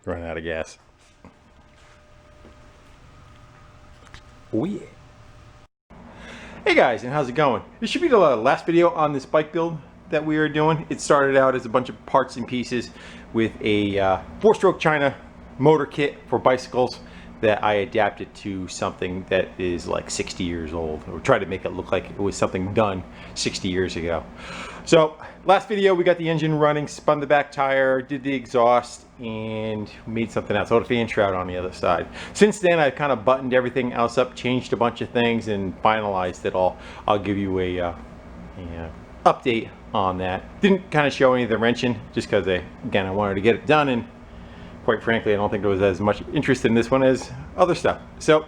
Running out of gas. Oh yeah. Hey guys, and how's it going? This should be the last video on this bike build that we are doing. It started out as a bunch of parts and pieces with a 4-stroke China motor kit for bicycles that I adapted to something that is like 60 years old, or tried to make it look like it was something done 60 years ago. So last video we got the engine running, spun the back tire, did the exhaust, and made something else. So a fan shroud on the other side. Since then I've kind of buttoned everything else up, changed a bunch of things, and finalized it all. I'll give you a update on that. Didn't kind of show any of the wrenching just because again I wanted to get it done, and quite frankly I don't think there was as much interest in this one as other stuff. So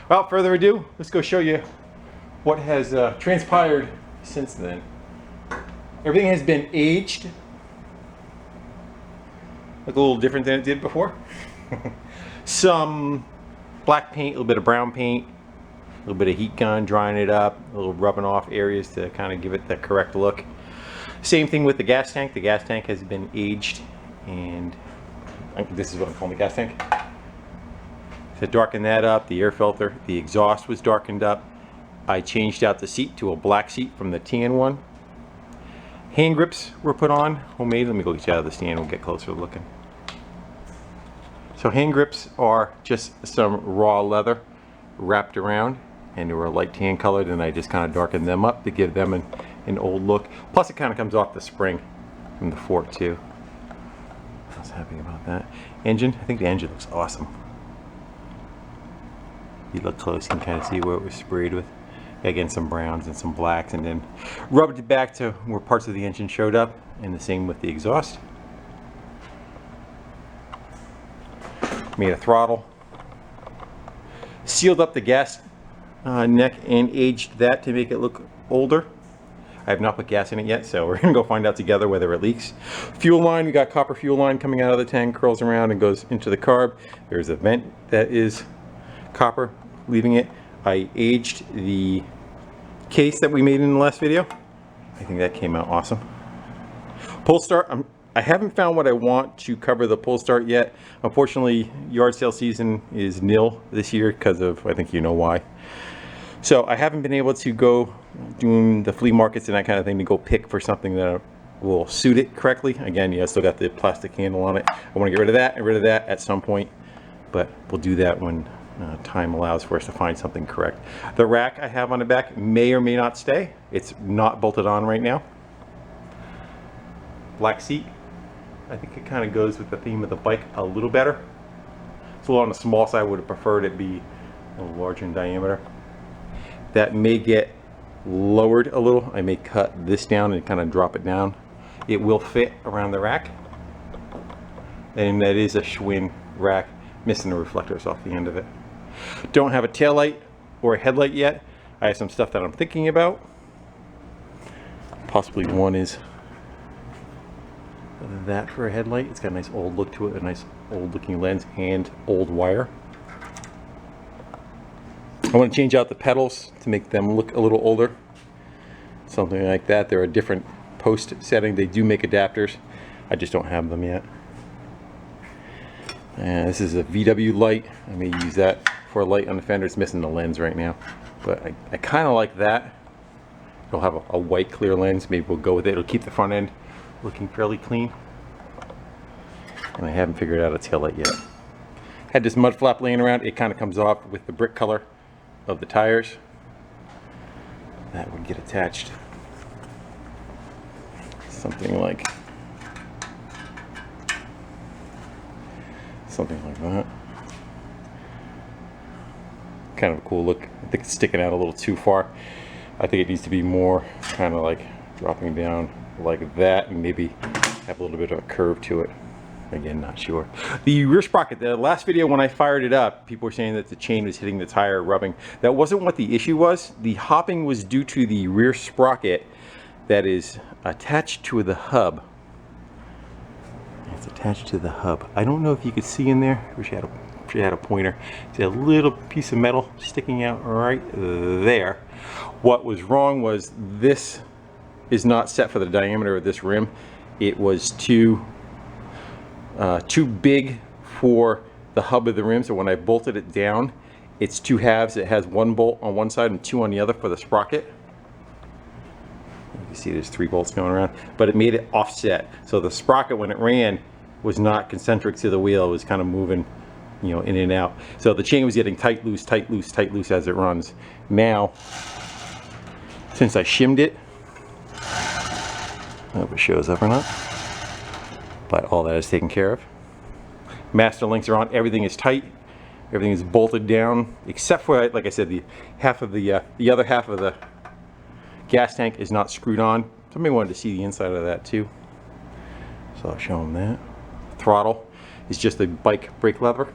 without further ado, let's go show you what has transpired since then. Everything has been aged. Look a little different than it did before. Some black paint, a little bit of brown paint, a little bit of heat gun, drying it up, a little rubbing off areas to kind of give it the correct look. Same thing with the gas tank. The gas tank has been aged, and this is what I'm calling the gas tank. To darken that up, the air filter, the exhaust was darkened up. I changed out the seat to a black seat from the tan one. Hand grips were put on, homemade. Let me go get you out of the stand, we'll get closer looking. So hand grips are just some raw leather wrapped around, and they were light tan colored, and I just kind of darkened them up to give them an old look. Plus it kind of comes off the spring from the fork too. I was happy about that. Engine, I think the engine looks awesome. You look close, you can kind of see where it was sprayed with. Again, some browns and some blacks, and then rubbed it back to where parts of the engine showed up, and the same with the exhaust. Made a throttle. Sealed up the gas neck and aged that to make it look older. I have not put gas in it yet, so we're gonna go find out together whether it leaks. Fuel line, we got copper fuel line coming out of the tank, curls around and goes into the carb. There's a vent that is copper leaving it. I aged the case that we made in the last video. I think that came out awesome. Pull start, I haven't found what I want to cover the pull start yet. Unfortunately, yard sale season is nil this year because of, I think you know why. So I haven't been able to go doing the flea markets and that kind of thing to go pick for something that will suit it correctly. Again, yeah, I still got the plastic handle on it. I want to get rid of that and rid of that at some point, but we'll do that when time allows for us to find something correct. The rack I have on the back may or may not stay. It's not bolted on right now. Black seat. I think it kind of goes with the theme of the bike a little better. It's a little on the small side. I would have preferred it be a little larger in diameter. That may get lowered a little. I may cut this down and kind of drop it down. It will fit around the rack. And that is a Schwinn rack. Missing the reflectors off the end of it. Don't have a tail light or a headlight yet. I have some stuff that I'm thinking about. Possibly one is that for a headlight. It's got a nice old look to it, a nice old looking lens and old wire. I want to change out the pedals to make them look a little older. Something like that. They're a different post setting. They do make adapters. I just don't have them yet. And this is a VW light. I may use that for a light on the fender. It's missing the lens right now, but I kind of like that. It'll have a white clear lens. Maybe we'll go with it. It'll keep the front end looking fairly clean. And I haven't figured out a tail light yet. Had this mud flap laying around. It kind of comes off with the brick color of the tires. That would get attached. Something like that. Kind of a cool look. I think it's sticking out a little too far. I think it needs to be more kind of like dropping down like that, and maybe have a little bit of a curve to it. Again, not sure. The rear sprocket, the last video when I fired it up, people were saying that the chain was hitting the tire, rubbing. That wasn't what the issue was. The hopping was due to the rear sprocket that is attached to the hub. It's attached to the hub. I don't know if you could see in there. I wish I had a pointer. It's a little piece of metal sticking out right there. What was wrong was this is not set for the diameter of this rim. It was too big for the hub of the rim, so when I bolted it down, it's two halves. It has one bolt on one side and two on the other for the sprocket. You can see there's 3 bolts going around, but it made it offset. So the sprocket, when it ran, was not concentric to the wheel. It was kind of moving, you know, in and out. So the chain was getting tight, loose, tight, loose, tight, loose as it runs. Now, since I shimmed it, I hope it shows up or not. But all that is taken care of. Master links are on. Everything is tight. Everything is bolted down, except for, like I said, the other half of the gas tank is not screwed on. Somebody wanted to see the inside of that too, so I'll show them that. Throttle is just a bike brake lever,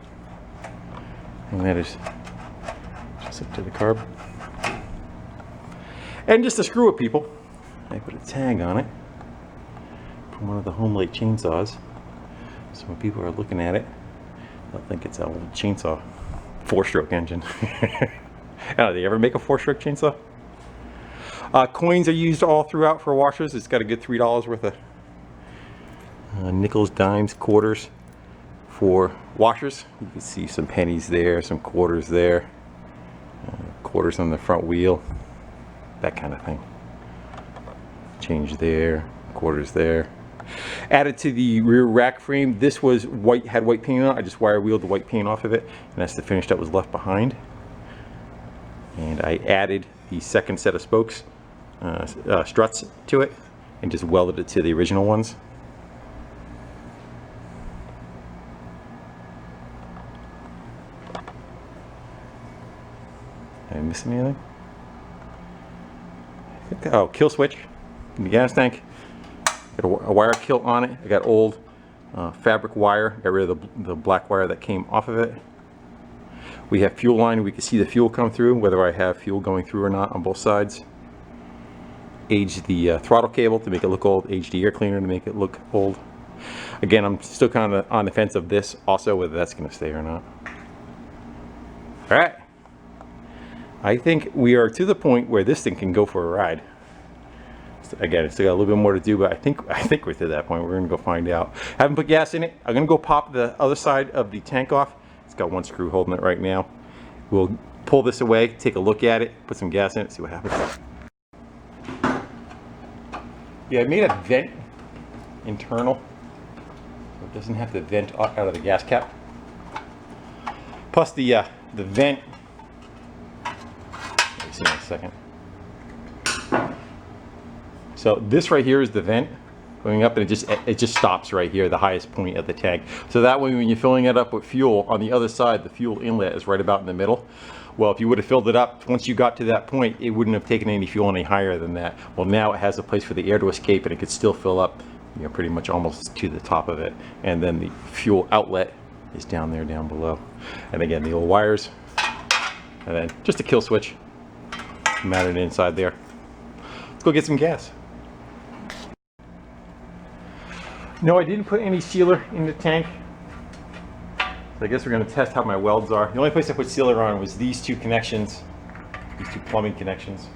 and that is just up to the carb. And just to screw with people, I put a tag on it from one of the home light chainsaws, so when people are looking at it, they'll think it's an old chainsaw, 4-stroke engine. Oh, did they ever make a 4-stroke chainsaw? Coins are used all throughout for washers. It's got a good $3 worth of nickels, dimes, quarters for washers. You can see some pennies there, some quarters there, quarters on the front wheel, that kind of thing. Change there, quarters there. Added to the rear rack frame, this was white, had white paint on it. I just wire wheeled the white paint off of it, and that's the finish that was left behind. And I added the second set of spokes, struts to it, and just welded it to the original ones. Did I miss anything? Oh, kill switch in the gas tank. Got a wire kill on it. I got old fabric wire. Got rid of the black wire that came off of it. We have fuel line. We can see the fuel come through, whether I have fuel going through or not on both sides. Aged the throttle cable to make it look old. Aged the air cleaner to make it look old. Again, I'm still kind of on the fence of this also, whether that's going to stay or not. All right. I think we are to the point where this thing can go for a ride. Again, it's still got a little bit more to do, but I think we're to that point. We're going to go find out. Haven't put gas in it. I'm going to go pop the other side of the tank off. It's got one screw holding it right now. We'll pull this away, take a look at it, put some gas in it, see what happens. Yeah, I made a vent internal, so it doesn't have to vent out of the gas cap. Plus the vent. Let me see in a second. So this right here is the vent going up, and it just stops right here, the highest point of the tank. So that way, when you're filling it up with fuel, on the other side, the fuel inlet is right about in the middle. Well, if you would have filled it up, once you got to that point, it wouldn't have taken any fuel any higher than that. Well, now it has a place for the air to escape, and it could still fill up, you know, pretty much almost to the top of it. And then the fuel outlet is down there, down below. And again, the old wires, and then just a kill switch mounted inside there. Let's go get some gas. No, I didn't put any sealer in the tank. So I guess we're going to test how my welds are. The only place I put sealer on was these two connections, these two plumbing connections.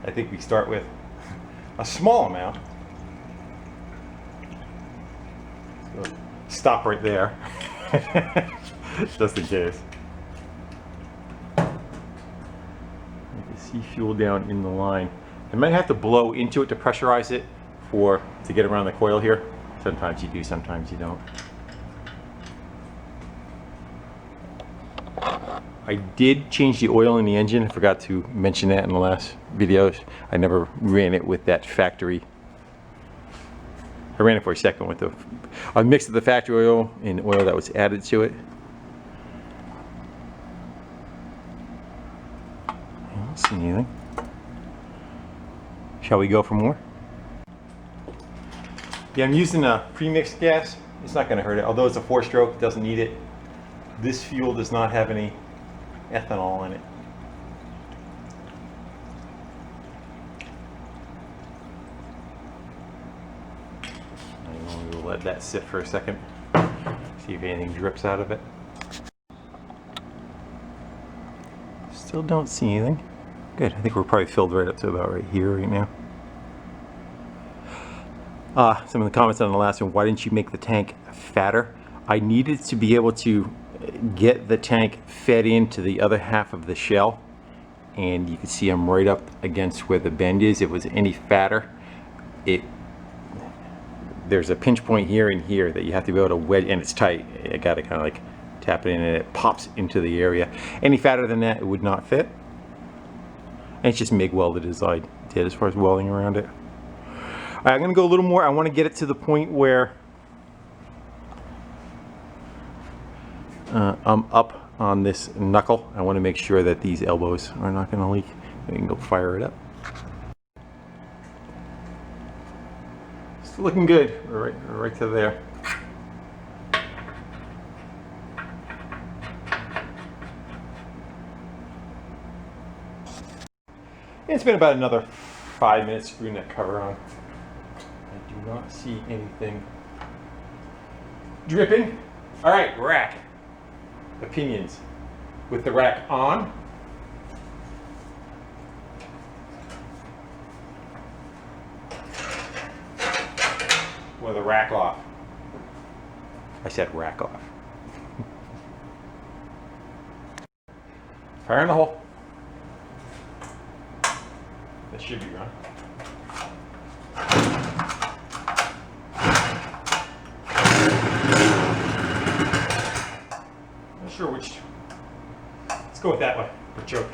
I think we start with a small amount. So stop right there, just in case. You can see fuel down in the line. I might have to blow into it to pressurize it to get around the coil here. Sometimes you do, sometimes you don't. I did change the oil in the engine. I forgot to mention that in the last videos. I never ran it with that factory. I ran it for a second with I mixed the factory oil and oil that was added to it. I don't see anything. Shall we go for more? Yeah, I'm using a pre-mixed gas. It's not going to hurt it. Although it's a 4-stroke, it doesn't need it. This fuel does not have any ethanol in it. We'll let that sit for a second. See if anything drips out of it. Still don't see anything. Good. I think we're probably filled right up to about right here right now. Some of the comments on the last one, why didn't you make the tank fatter? I needed to be able to get the tank fed into the other half of the shell, and you can see I'm right up against where the bend is. If it was any fatter, there's a pinch point here and here that you have to be able to wedge, and it's tight. I got to kind of like tap it in and it pops into the area. Any fatter than that, it would not fit. And it's just MIG welded as I did as far as welding around it. All right, I'm going to go a little more. I want to get it to the point where I'm up on this knuckle. I want to make sure that these elbows are not going to leak. We can go fire it up. It's looking good. We're right to there. It's been about another 5 minutes screwing that cover on. I do not see anything dripping. All right, rack. Opinions. With the rack on. With the rack off. I said rack off. Fire in the hole. That should be run. Not sure which. Let's go with that one for choke.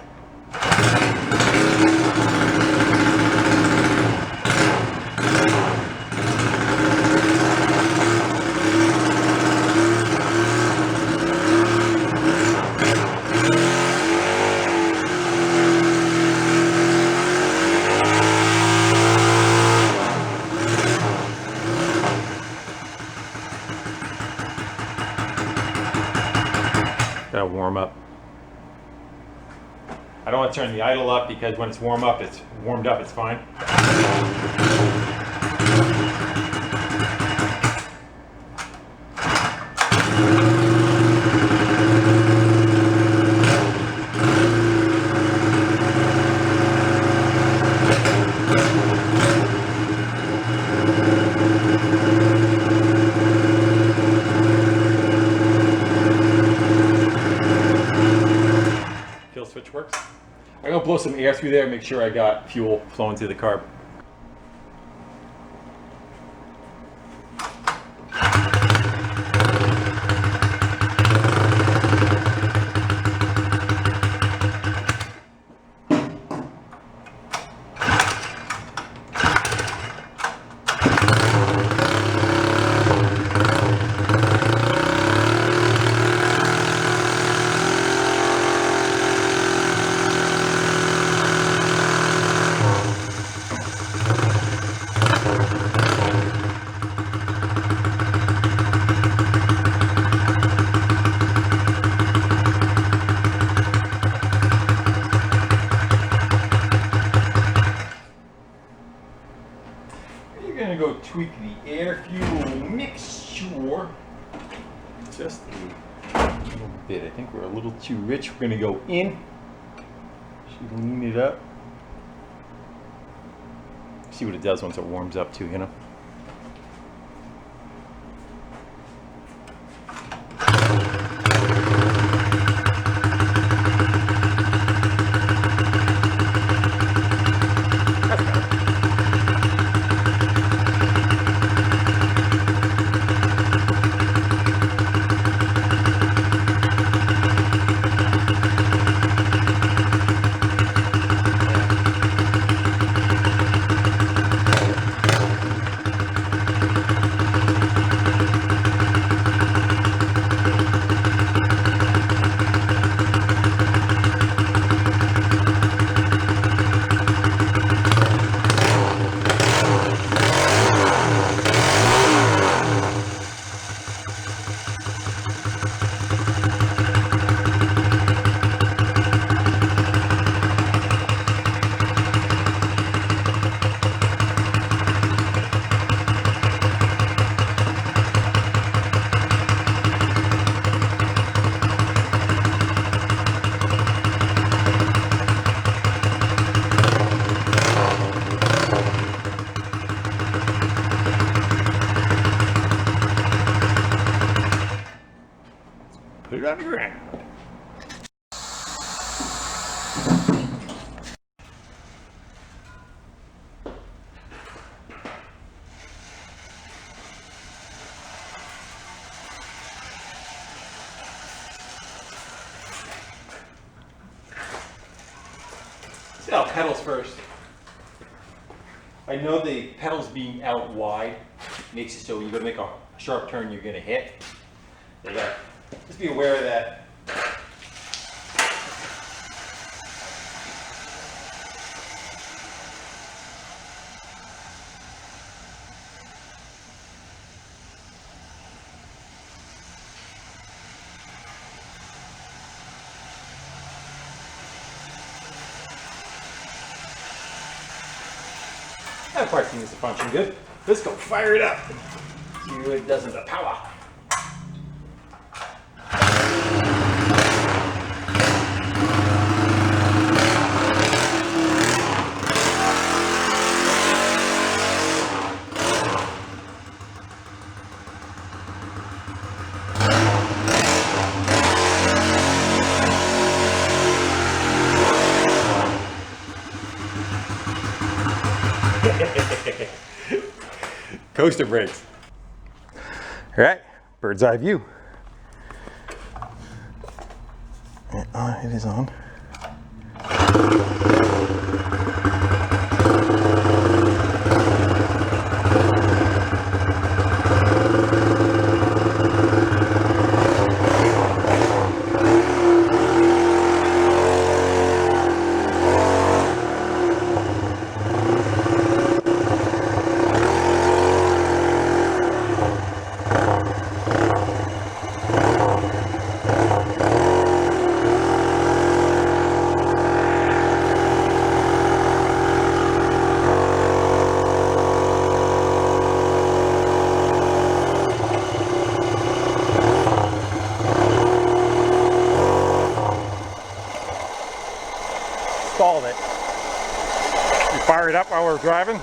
Gotta warm up. I don't want to turn the idle up because when it's warmed up, it's fine. Switch works. I'm gonna blow some air through there, make sure I got fuel flowing through the carb. Go tweak the air fuel mixture just a little bit. I think we're a little too rich. We're going to go in. Should lean it up. See what it does once it warms up too, you know. Put it on the ground. Oh, pedals first. I know the pedals being out wide makes it so when you go to make a sharp turn, you're going to hit. So just be aware of that. That part seems to function good. Let's go fire it up. See what it does in the power. Coaster brakes. All right, bird's eye view. And it is on. Stalled it. You fire it up while we're driving.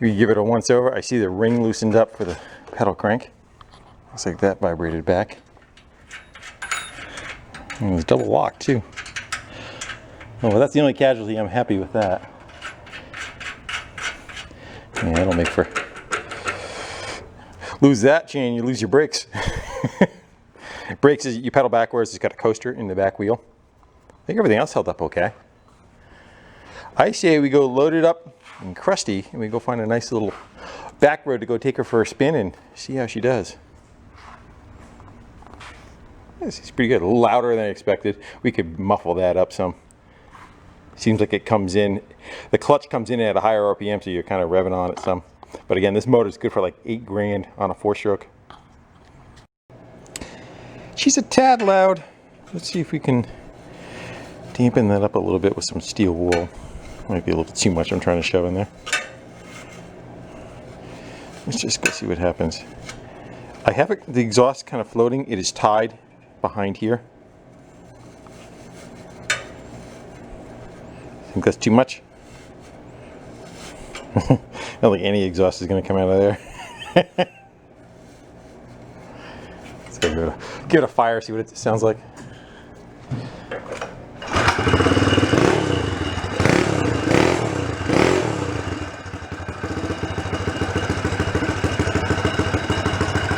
You give it a once over. I see the ring loosened up for the pedal crank. Looks like that vibrated back. And it was double locked too. Oh, well, that's the only casualty. I'm happy with that. Yeah, that'll make for... Lose that chain, you lose your brakes. Brakes is you pedal backwards. It's got a coaster in the back wheel. I think everything else held up okay. I say we go load it up and crusty, and we go find a nice little back road to go take her for a spin and see how she does. This is pretty good. A little louder than I expected. We could muffle that up some. Seems like it comes in, the clutch comes in at a higher RPM, so you're kind of revving on it some. But again, this motor is good for like 8 grand on a 4-stroke. She's a tad loud. Let's see if we can dampen that up a little bit with some steel wool. Might be a little too much I'm trying to shove in there. Let's just go see what happens. I have the exhaust kind of floating. It is tied behind here. I think that's too much. I don't think any exhaust is going to come out of there. Let's go give it a fire, see what it sounds like.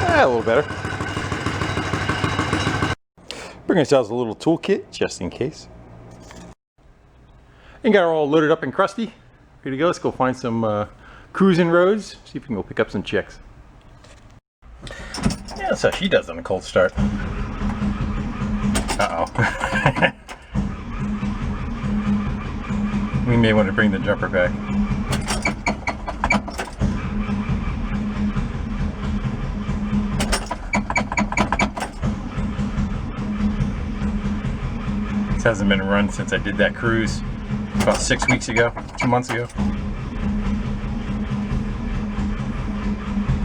A little better. Bring ourselves a little toolkit just in case. And got her all loaded up and crusty. Ready to go. Let's go find some cruising roads. See if we can go pick up some chicks. Yeah, that's how she does on a cold start. Uh-oh. We may want to bring the jumper back. This hasn't been run since I did that cruise about 6 weeks ago, 2 months ago.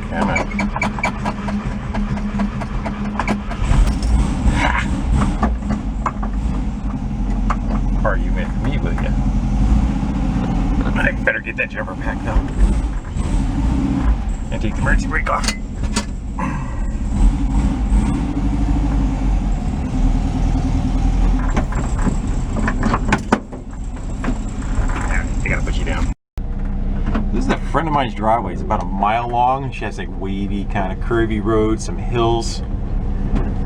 Come on. Are you with me, will you? I better get that jumper packed up and take the emergency brake off. I gotta put you down. This is a friend of mine's driveway. It's about a mile long. She has like wavy, kind of curvy roads, some hills.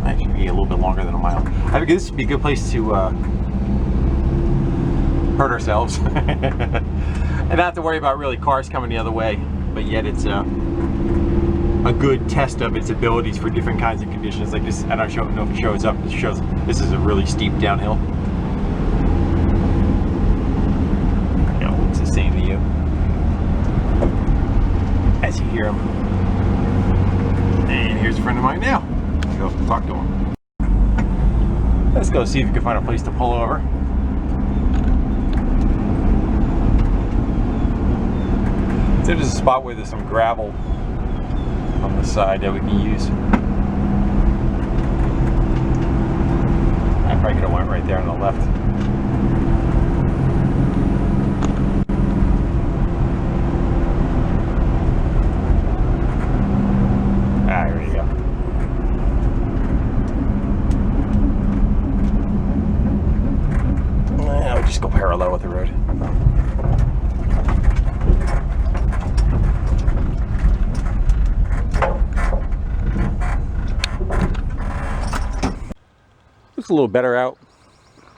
Actually, be a little bit longer than a mile. I think this would be a good place to hurt ourselves and not have to worry about really cars coming the other way, but yet it's a good test of its abilities for different kinds of conditions like this. I don't know if it shows up. It shows this is a really steep downhill. You know, it's the same to you as you hear him. And here's a friend of mine now. Let's go talk to him. Let's go see if we can find a place to pull over. So there's a spot where there's some gravel on the side that we can use. I probably could have went right there on the left. Ah, here we go. Now we just go parallel with the road. Looks a little better out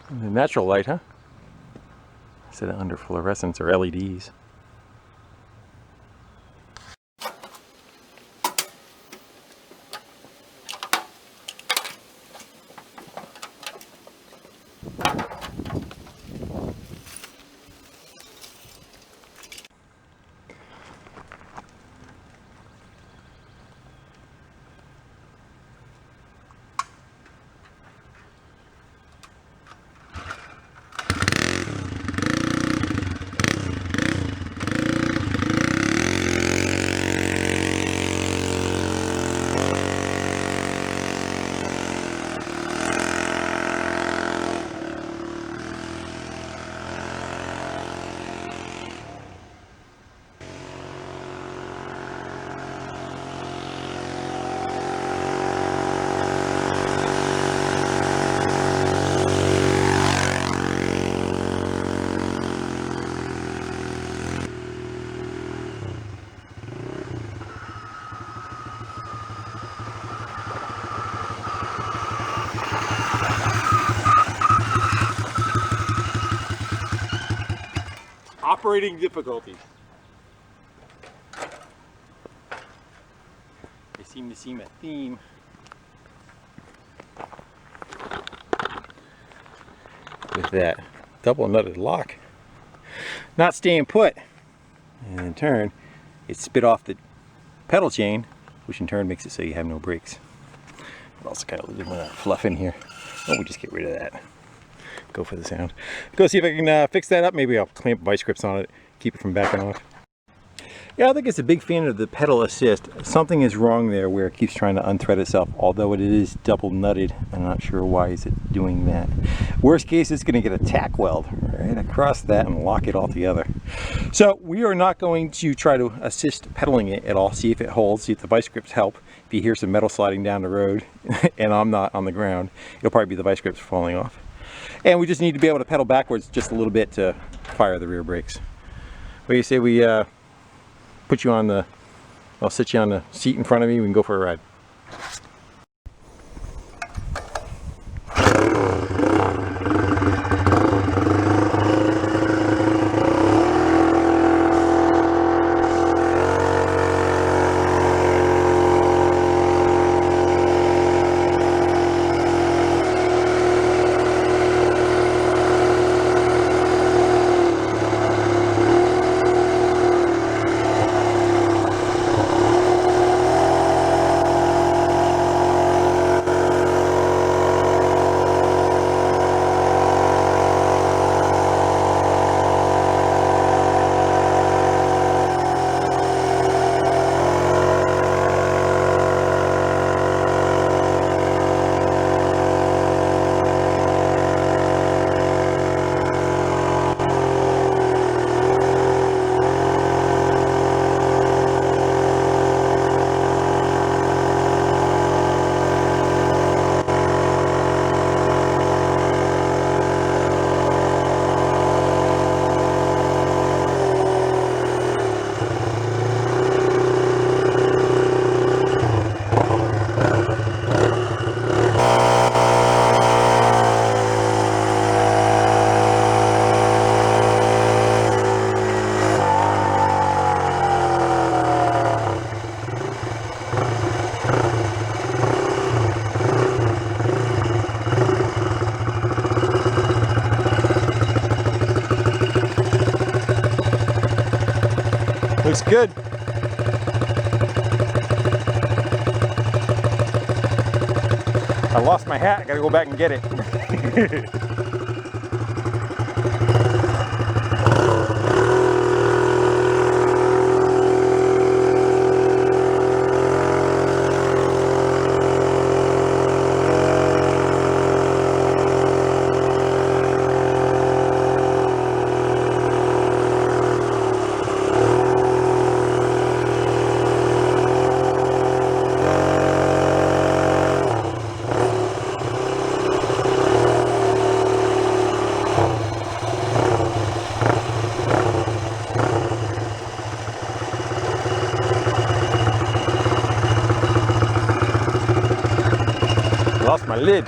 in the natural light, huh? Instead of under fluorescents or LEDs. Operating difficulties. They seem to seem a theme. With that double nutted lock not staying put, and in turn it spit off the pedal chain, which in turn makes it so you have no brakes. also kind of leave a fluff in here. Oh, we just get rid of that. Go for the sound. Go see if I can fix that up. Maybe I'll clamp vice grips on it, keep it from backing off. Yeah, I think it's a big fan of the pedal assist. Something is wrong there where it keeps trying to unthread itself, although it is double nutted. I'm not sure why is it doing that. Worst case, it's going to get a tack weld right across that and lock it all together. So we are not going to try to assist pedaling it at all. See if it holds, see if the vice grips help. If you hear some metal sliding down the road and I'm not on the ground, it'll probably be the vice grips falling off. And we just need to be able to pedal backwards just a little bit to fire the rear brakes. What do you say we put you on the, I'll sit you on the seat in front of me, we can go for a ride. Looks good. I lost my hat, I gotta go back and get it. Lost my lid.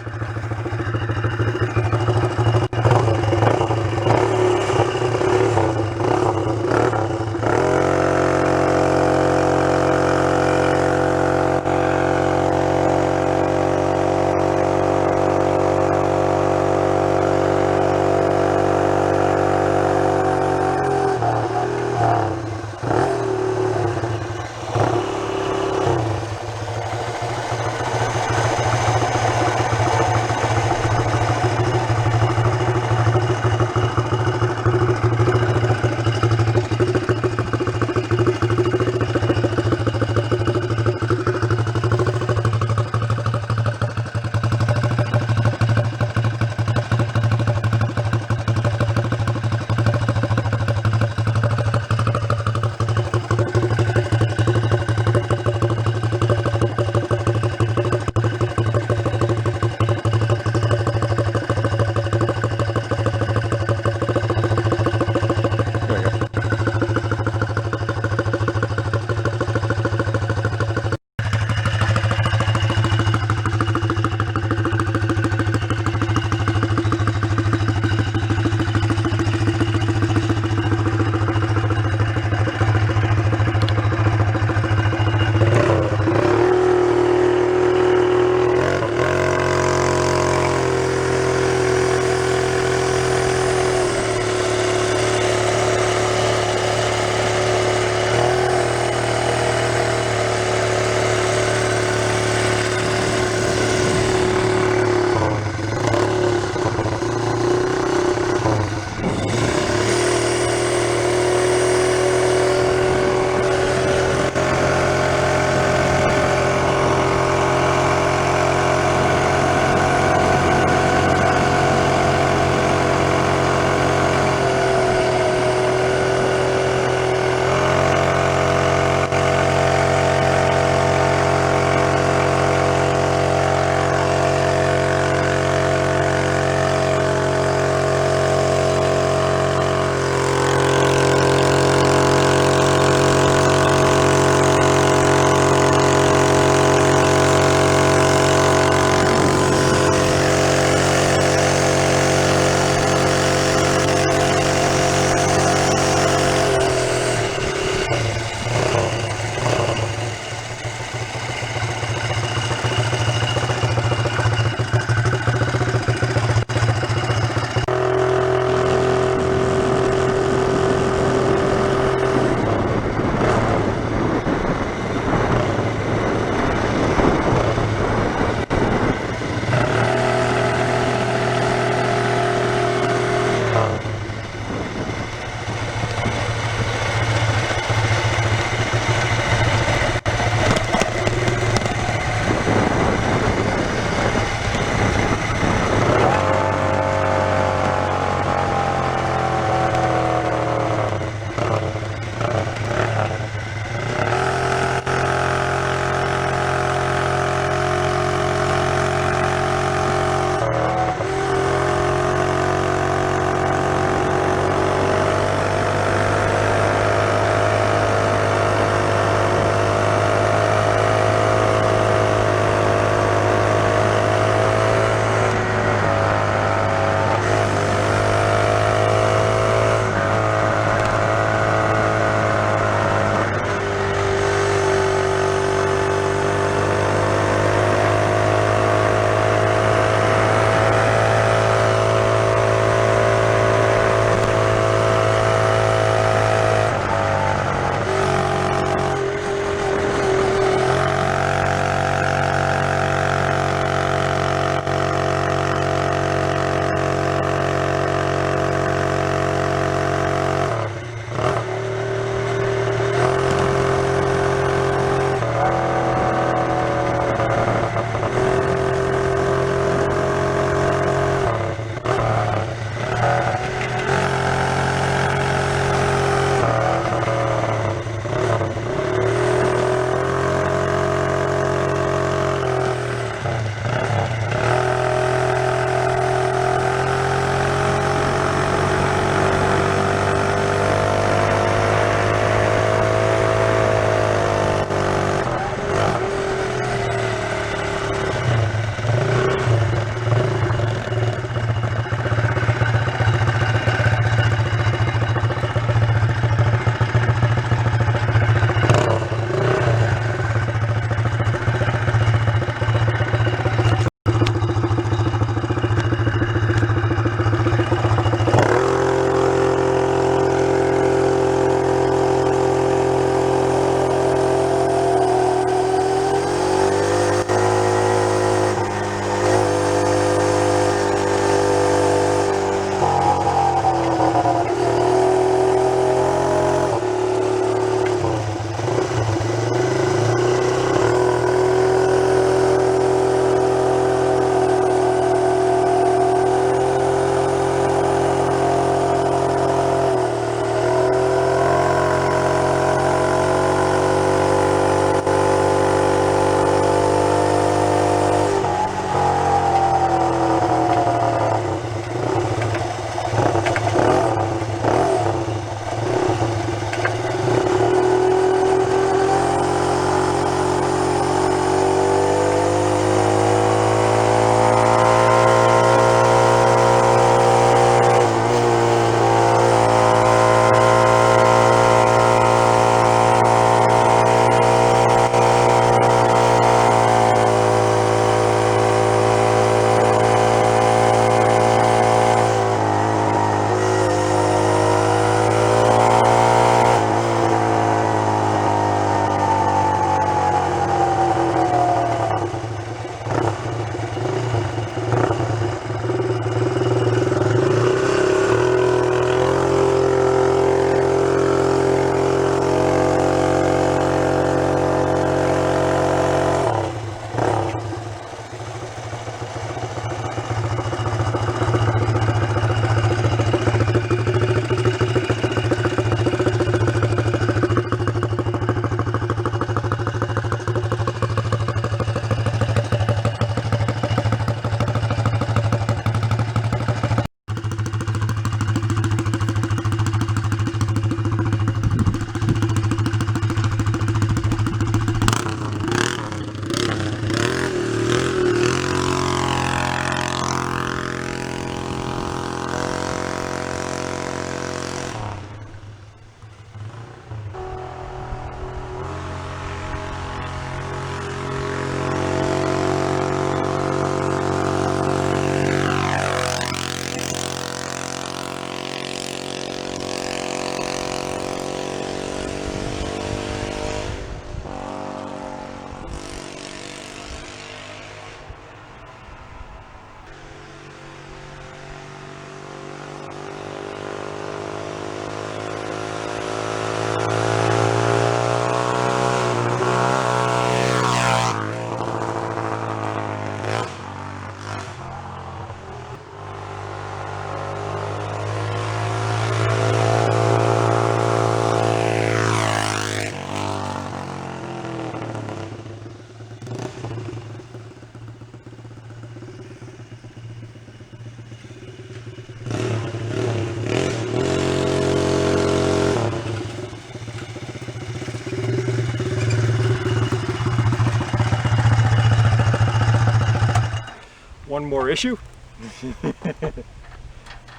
one more issue.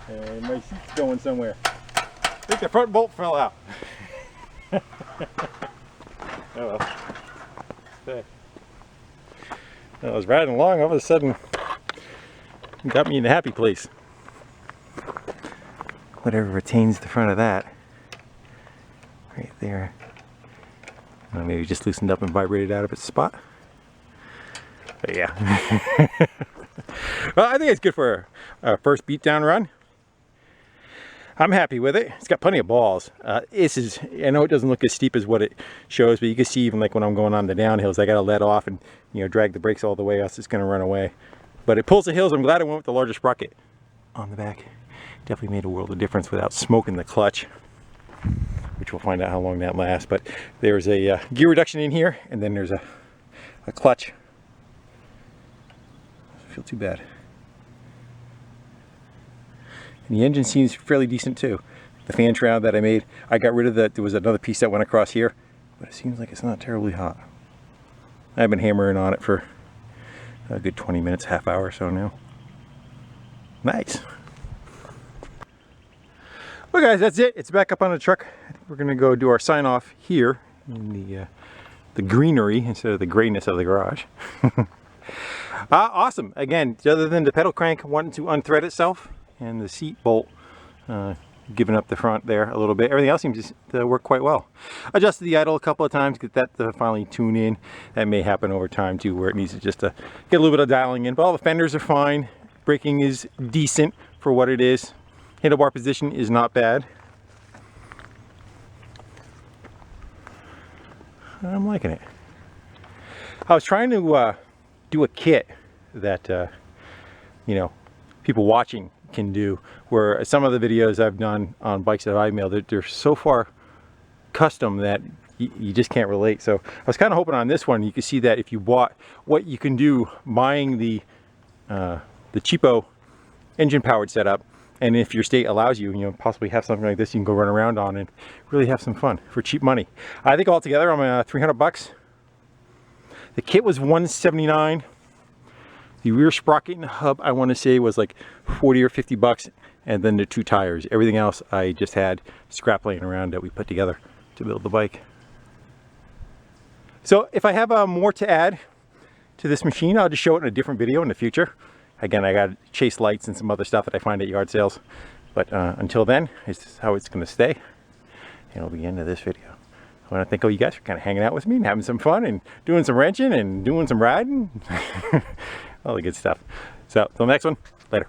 And my seat's going somewhere. I think the front bolt fell out. Oh well. Okay. I was riding along, all of a sudden it got me in the happy place. Whatever retains the front of that. Right there. Maybe just loosened up and vibrated out of its spot. But yeah. Well, I think it's good for a first beatdown run. I'm happy with it. It's got plenty of balls. This is, I know it doesn't look as steep as what it shows, but you can see even like when I'm going on the downhills, I gotta let off and, you know, drag the brakes all the way, else it's gonna run away. But it pulls the hills. I'm glad I went with the larger sprocket on the back. Definitely made a world of difference without smoking the clutch, which we'll find out how long that lasts. But there's a gear reduction in here, and then there's a clutch. Doesn't feel too bad. And the engine seems fairly decent too. The fan shroud that I made, I got rid of that. There was another piece that went across here, but it seems like it's not terribly hot. I've been hammering on it for a good 20 minutes, half hour or so now. Nice. Well guys, that's it. It's back up on the truck. I think we're gonna go do our sign off here in the greenery instead of the grayness of the garage. Awesome. Again, other than the pedal crank wanting to unthread itself and the seat bolt giving up the front there a little bit, everything else seems to work quite well. Adjusted the idle a couple of times, get that to finally tune in. That may happen over time too, where it needs to just get a little bit of dialing in, but all the fenders are fine. Braking is decent for what it is. Handlebar position is not bad. I'm liking it. I was trying to do a kit that you know, people watching can do, where some of the videos I've done on bikes that I've mailed, they're so far custom that you just can't relate. So I was kind of hoping on this one you can see that if you bought what you can do buying the cheapo engine powered setup, and if your state allows you, you know, possibly have something like this you can go run around on and really have some fun for cheap money. I think altogether I'm 300 bucks. The kit was $179. The rear sprocket and hub, I want to say, was like 40 or 50 bucks, and then the 2 tires. Everything else I just had scrap laying around that we put together to build the bike. So if I have more to add to this machine, I'll just show it in a different video in the future. Again, I got chase lights and some other stuff that I find at yard sales. But until then, this is how it's going to stay. And it'll be the end of this video. I want to thank all you guys for kind of hanging out with me and having some fun and doing some wrenching and doing some riding. All the good stuff. So, till the next one, later.